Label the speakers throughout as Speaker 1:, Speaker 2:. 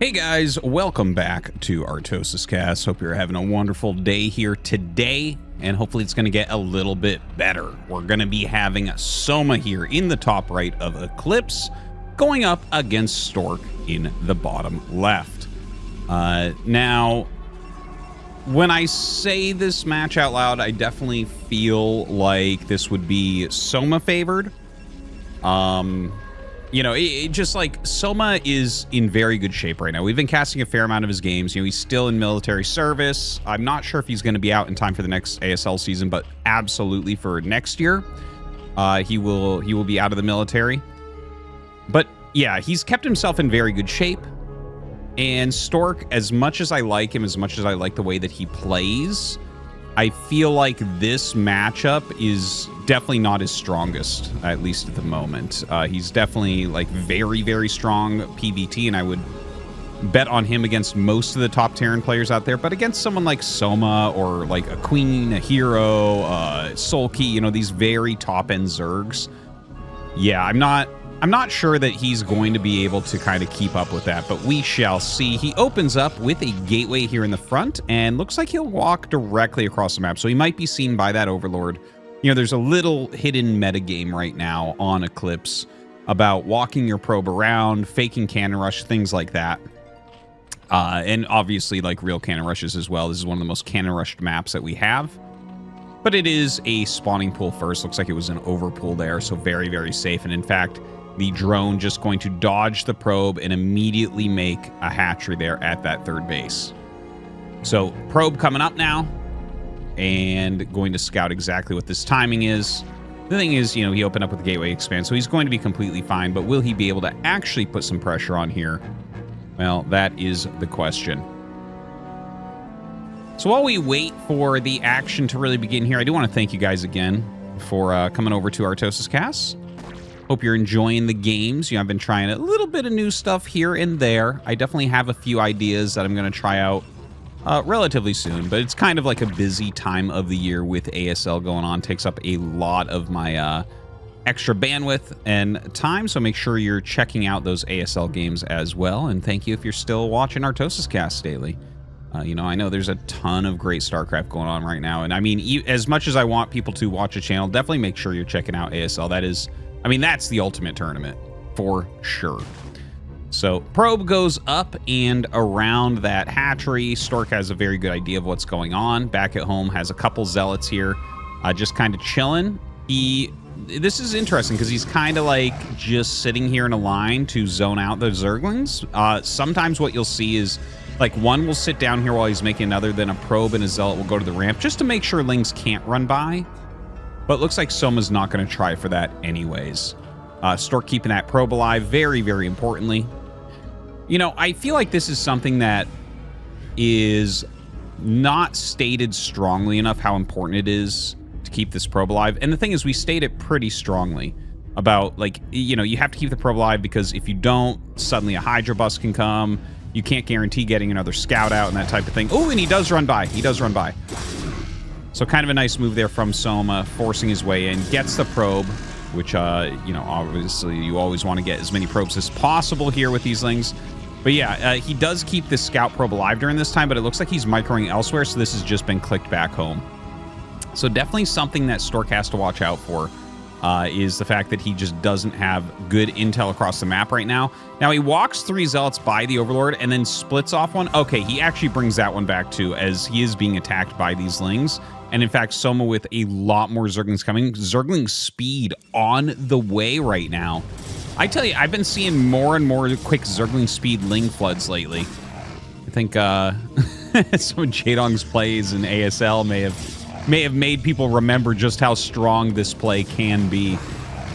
Speaker 1: Hey guys, welcome back to ArtosisCasts. Hope you're having a wonderful day here today, and hopefully it's going to get a little bit better. We're going to be having Soma here in the top right of Eclipse, going up against Stork in the bottom left. Now, when I say this match out loud, I definitely feel like this would be Soma favored. You know, it just like Soma is in very good shape right now. We've been casting a fair amount of his games. You know, he's still in military service. I'm not sure if he's going to be out in time for the next ASL season, but absolutely for next year, he will be out of the military. But yeah, he's kept himself in very good shape. And Stork, as much as I like him, as much as I like the way that he plays, I feel like this matchup is definitely not his strongest, at least at the moment. He's definitely like very, very strong PvT, and I would bet on him against most of the top Terran players out there. But against someone like Soma or like a Queen, a Hero, Sulky, you know, these very top-end Zergs, yeah, I'm not sure that he's going to be able to kind of keep up with that, but we shall see. He opens up with a gateway here in the front, and looks like he'll walk directly across the map, so he might be seen by that Overlord. You know, there's a little hidden metagame right now on Eclipse about walking your probe around, faking cannon rush, things like that. And obviously, like, real cannon rushes as well. This is one of the most cannon rushed maps that we have. But it is a spawning pool first. Looks like it was an overpool there, so very, very safe. And in fact, the drone just going to dodge the probe and immediately make a hatchery there at that third base. So probe coming up now and going to scout exactly what this timing is. The thing is, you know, he opened up with the gateway expand, so he's going to be completely fine, but will he be able to actually put some pressure on here? Well, that is the question. So while we wait for the action to really begin here, I do want to thank you guys again for coming over to ArtosisCasts. Hope you're enjoying the games. You know, I've been trying a little bit of new stuff here and there. I definitely have a few ideas that I'm going to try out relatively soon, but it's kind of like a busy time of the year with ASL going on. Takes up a lot of my extra bandwidth and time, so make sure you're checking out those ASL games as well. And thank you if you're still watching ArtosisCasts daily. You know, I know there's a ton of great StarCraft going on right now, and I mean, as much as I want people to watch a channel, definitely make sure you're checking out ASL. That is, I mean, that's the ultimate tournament for sure. So probe goes up and around that hatchery. Stork has a very good idea of what's going on. Back at home has a couple zealots here, just kind of chilling. This is interesting because he's kind of like just sitting here in a line to zone out the Zerglings. Sometimes what you'll see is like one will sit down here while he's making another, then a probe and a zealot will go to the ramp just to make sure lings can't run by. But it looks like Soma's not going to try for that anyways. Stork keeping that probe alive, very, very importantly. You know, I feel like this is something that is not stated strongly enough how important it is to keep this probe alive. And the thing is, we state it pretty strongly about, like, you know, you have to keep the probe alive because if you don't, suddenly a Hydra bus can come. You can't guarantee getting another scout out and that type of thing. Oh, and he does run by. He does run by. So kind of a nice move there from Soma, forcing his way in, gets the probe, which, you know, obviously you always want to get as many probes as possible here with these lings. But yeah, he does keep this scout probe alive during this time, but it looks like he's microing elsewhere, so this has just been clicked back home. So definitely something that Stork has to watch out for is the fact that he just doesn't have good intel across the map right now. Now, he walks 3 zealots by the Overlord and then splits off one. Okay, he actually brings that one back too, as he is being attacked by these lings. And in fact, Soma with a lot more Zerglings coming. Zergling speed on the way right now. I tell you, I've been seeing more and more quick Zergling speed ling floods lately. I think some of Jadong's plays in ASL may have made people remember just how strong this play can be.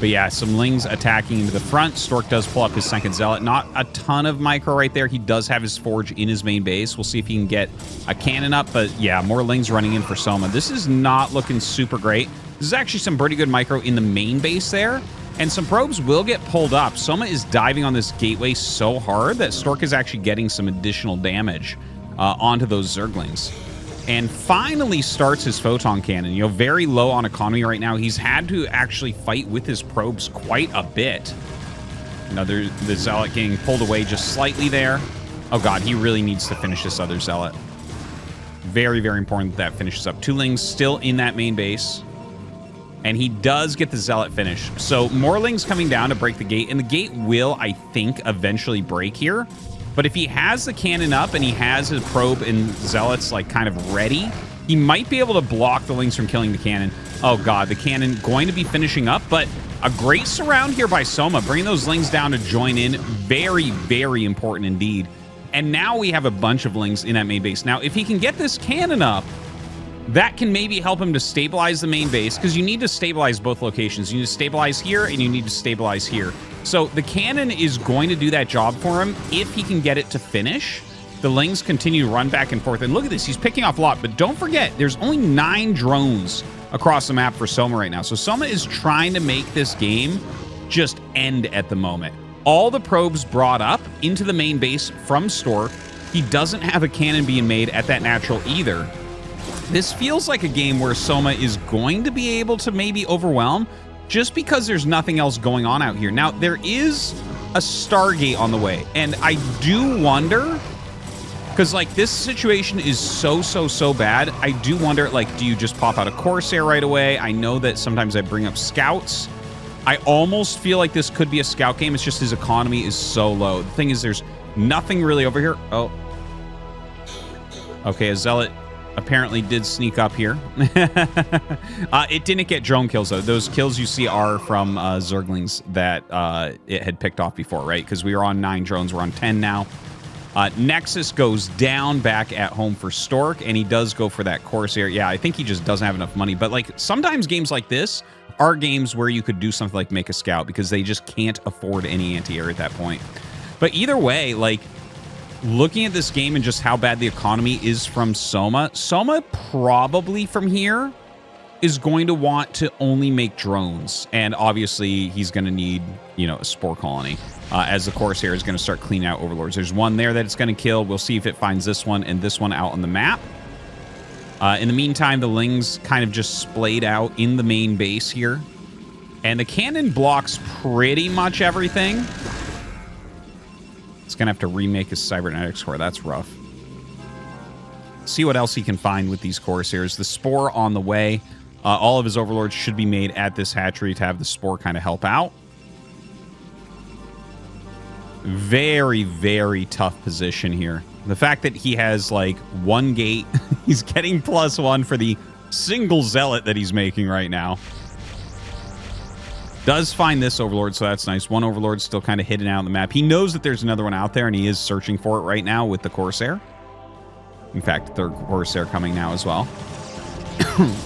Speaker 1: But yeah, some lings attacking into the front. Stork does pull up his second zealot. Not a ton of micro right there. He does have his forge in his main base. We'll see if he can get a cannon up. But yeah, more lings running in for Soma. This is not looking super great. This is actually some pretty good micro in the main base there. And some probes will get pulled up. Soma is diving on this gateway so hard that Stork is actually getting some additional damage onto those Zerglings. And finally starts his photon cannon. You know, very low on economy right now. He's had to actually fight with his probes quite a bit. You know, the zealot getting pulled away just slightly there. Oh god, he really needs to finish this other zealot. Very, very important that finishes up. 2 lings still in that main base. And he does get the zealot finish. So more lings coming down to break the gate. And the gate will, I think, eventually break here. But if he has the cannon up and he has his probe and zealots like kind of ready, he might be able to block the lings from killing the cannon. Oh god, the cannon going to be finishing up, but a great surround here by Soma, bringing those lings down to join in. Very, very important indeed. And now we have a bunch of lings in that main base. Now, if he can get this cannon up, that can maybe help him to stabilize the main base, because you need to stabilize both locations. You need to stabilize here, and you need to stabilize here. So the cannon is going to do that job for him if he can get it to finish. The lings continue to run back and forth. And look at this. He's picking off a lot. But don't forget, there's only 9 drones across the map for Soma right now. So Soma is trying to make this game just end at the moment. All the probes brought up into the main base from Stork. He doesn't have a cannon being made at that natural either. This feels like a game where Soma is going to be able to maybe overwhelm just because there's nothing else going on out here. Now, there is a Stargate on the way, and I do wonder, because, like, this situation is so bad, I do wonder, like, do you just pop out a Corsair right away? I know that sometimes I bring up scouts. I almost feel like this could be a scout game. It's just his economy is so low. The thing is, there's nothing really over here. Oh. Okay, a zealot apparently did sneak up here. It didn't get drone kills, though. Those kills you see are from Zerglings that it had picked off before, right? Because we were on 9 drones. We're on 10 now. Nexus goes down back at home for Stork, and he does go for that Corsair. Yeah, I think he just doesn't have enough money. But, like, sometimes games like this are games where you could do something like make a scout because they just can't afford any anti-air at that point. But either way, like, looking at this game and just how bad the economy is from Soma, Soma probably from here is going to want to only make drones. And obviously, he's going to need, you know, a spore colony. As the Corsair is going to start cleaning out overlords. There's one there that it's going to kill. We'll see if it finds this one and this one out on the map. In the meantime, the lings kind of just splayed out in the main base here. And the cannon blocks pretty much everything. It's going to have to remake his cybernetics core. That's rough. See what else he can find with these Corsairs. The spore on the way. All of his overlords should be made at this hatchery to have the spore kind of help out. Very, very tough position here. The fact that he has, like, 1 gate. He's getting +1 for the single zealot that he's making right now. Does find this overlord, so that's nice. 1 overlord still kind of hidden out on the map. He knows that there's another one out there, and he is searching for it right now with the Corsair. In fact, 3rd Corsair coming now as well.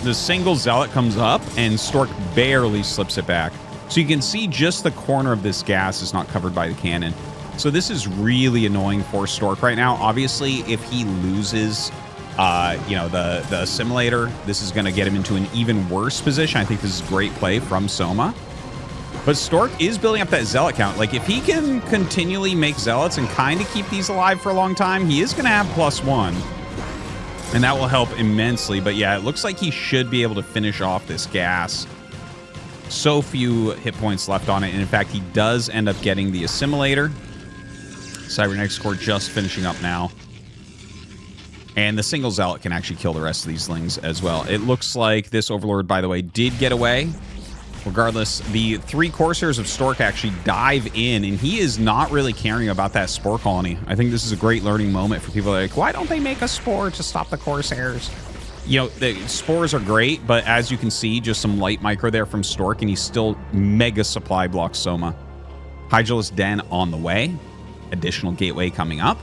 Speaker 1: The single zealot comes up, and Stork barely slips it back. So you can see just the corner of this gas is not covered by the cannon. So this is really annoying for Stork right now. Obviously, if he loses, you know, the assimilator, this is going to get him into an even worse position. I think this is great play from Soma. But Stork is building up that zealot count. Like, if he can continually make zealots and kind of keep these alive for a long time, he is going to have +1. And that will help immensely. But yeah, it looks like he should be able to finish off this gas. So few hit points left on it. And in fact, he does end up getting the assimilator. Cybernetics core just finishing up now. And the single zealot can actually kill the rest of these lings as well. It looks like this overlord, by the way, did get away. Regardless, the 3 Corsairs of Stork actually dive in, and he is not really caring about that spore colony. I think this is a great learning moment for people that are like, why don't they make a spore to stop the Corsairs? You know, the spores are great, but as you can see, just some light micro there from Stork, and he still mega supply blocks Soma. Hydra's Den on the way. Additional gateway coming up.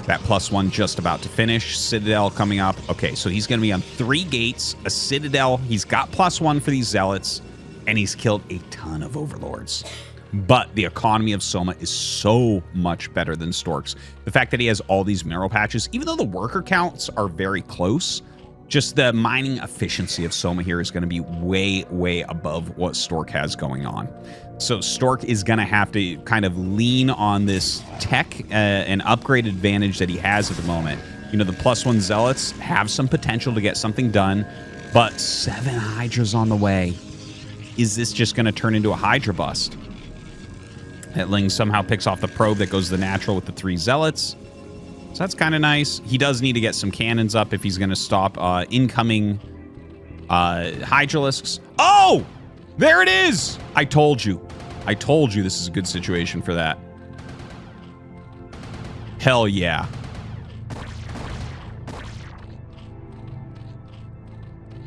Speaker 1: That +1 just about to finish. Citadel coming up. Okay, so he's going to be on 3 gates, a Citadel. He's got +1 for these zealots, and he's killed a ton of overlords. But the economy of Soma is so much better than Stork's. The fact that he has all these mineral patches, even though the worker counts are very close, just the mining efficiency of Soma here is going to be way, way above what Stork has going on. So Stork is going to have to kind of lean on this tech and upgrade advantage that he has at the moment. You know, the +1 zealots have some potential to get something done, but 7 Hydras on the way. Is this just going to turn into a Hydra bust? That Ling somehow picks off the probe that goes the natural with the 3 zealots. So that's kind of nice. He does need to get some cannons up if he's going to stop incoming Hydralisks. Oh! There it is! I told you. I told you this is a good situation for that. Hell yeah.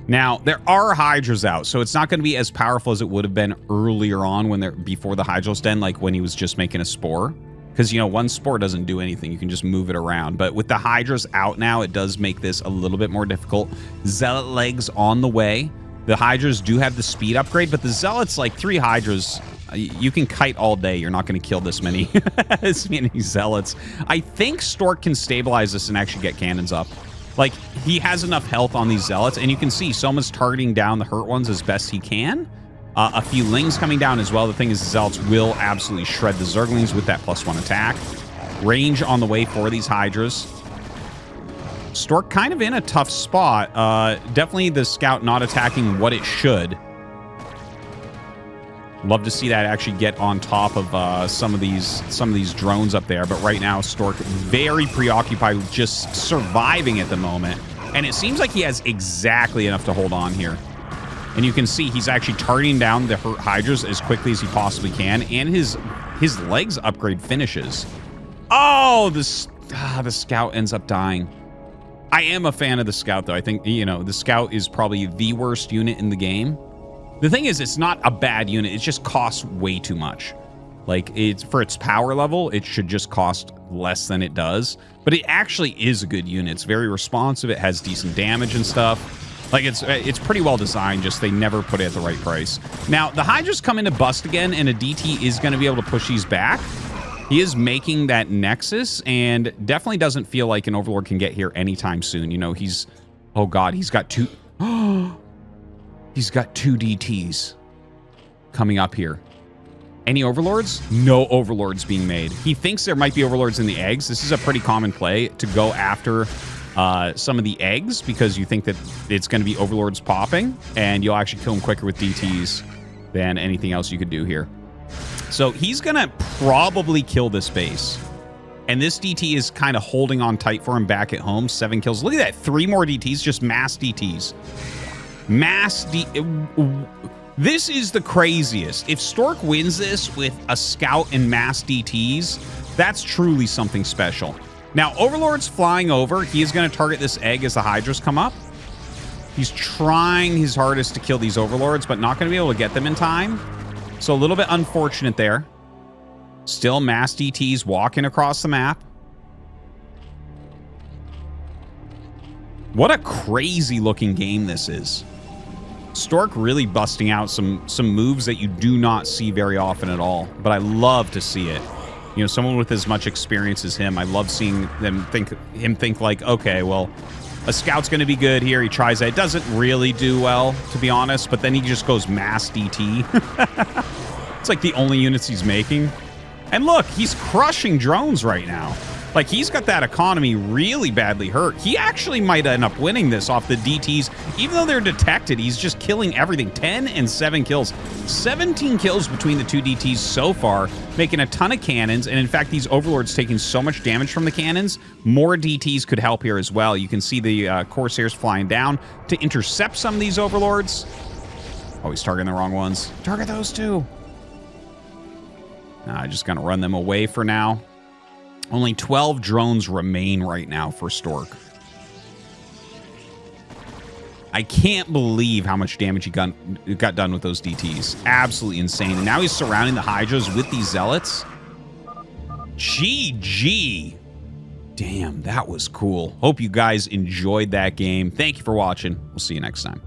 Speaker 1: Now, there are Hydras out, so it's not going to be as powerful as it would have been earlier on when before the Hydra's Den, like when he was just making a spore. Because, you know, one spore doesn't do anything. You can just move it around. But with the Hydras out now, it does make this a little bit more difficult. Zealot legs on the way. The Hydras do have the speed upgrade, but the Zealots, like 3 Hydras, you can kite all day. You're not going to kill this many, this many Zealots. I think Stork can stabilize this and actually get cannons up. Like, he has enough health on these Zealots, and you can see Soma's targeting down the hurt ones as best he can. A few Lings coming down as well. The thing is, the Zealots will absolutely shred the Zerglings with that +1 attack. Range on the way for these Hydras. Stork kind of in a tough spot. Definitely the Scout not attacking what it should. Love to see that actually get on top of some of these drones up there. But right now, Stork very preoccupied with just surviving at the moment. And it seems like he has exactly enough to hold on here. And you can see he's actually targeting down the hurt Hydras as quickly as he possibly can. And his legs upgrade finishes. Oh, the Scout ends up dying. I am a fan of the Scout, though. I think, you know, the Scout is probably the worst unit in the game. The thing is, it's not a bad unit. It just costs way too much. Like, for its power level, it should just cost less than it does. But it actually is a good unit. It's very responsive. It has decent damage and stuff. Like, it's pretty well designed, just they never put it at the right price. Now, the Hydras come into bust again, and a DT is going to be able to push these back. He is making that Nexus, and definitely doesn't feel like an Overlord can get here anytime soon. You know, he's... Oh, God, he's got 2... He's got 2 DTs coming up here. Any Overlords? No Overlords being made. He thinks there might be Overlords in the eggs. This is a pretty common play to go after some of the eggs because you think that it's going to be Overlords popping, and you'll actually kill them quicker with DTs than anything else you could do here. So he's going to probably kill this base. And this DT is kind of holding on tight for him back at home. 7 kills. Look at that. 3 more DTs. Just mass DTs. This is the craziest. If Stork wins this with a Scout and mass DTs, that's truly something special. Now, Overlord's flying over. He is going to target this egg as the Hydras come up. He's trying his hardest to kill these Overlords, but not going to be able to get them in time. So a little bit unfortunate there. Still mass DTs walking across the map. What a crazy looking game this is. Stork really busting out some moves that you do not see very often at all, but I love to see it. You know, someone with as much experience as him, I love seeing him think like, okay, well, a Scout's going to be good here. He tries that. It doesn't really do well, to be honest, but then he just goes mass DT. It's like the only units he's making. And look, he's crushing drones right now. Like, he's got that economy really badly hurt. He actually might end up winning this off the DTs. Even though they're detected, he's just killing everything. 10 and 7 kills. 17 kills between the 2 DTs so far, making a ton of cannons. And in fact, these Overlords taking so much damage from the cannons, more DTs could help here as well. You can see the Corsairs flying down to intercept some of these Overlords. Oh, he's targeting the wrong ones. Target those 2. Just gonna run them away for now. Only 12 drones remain right now for Stork. I can't believe how much damage he got done with those DTs. Absolutely insane. And now he's surrounding the Hydras with these Zealots. GG. Damn, that was cool. Hope you guys enjoyed that game. Thank you for watching. We'll see you next time.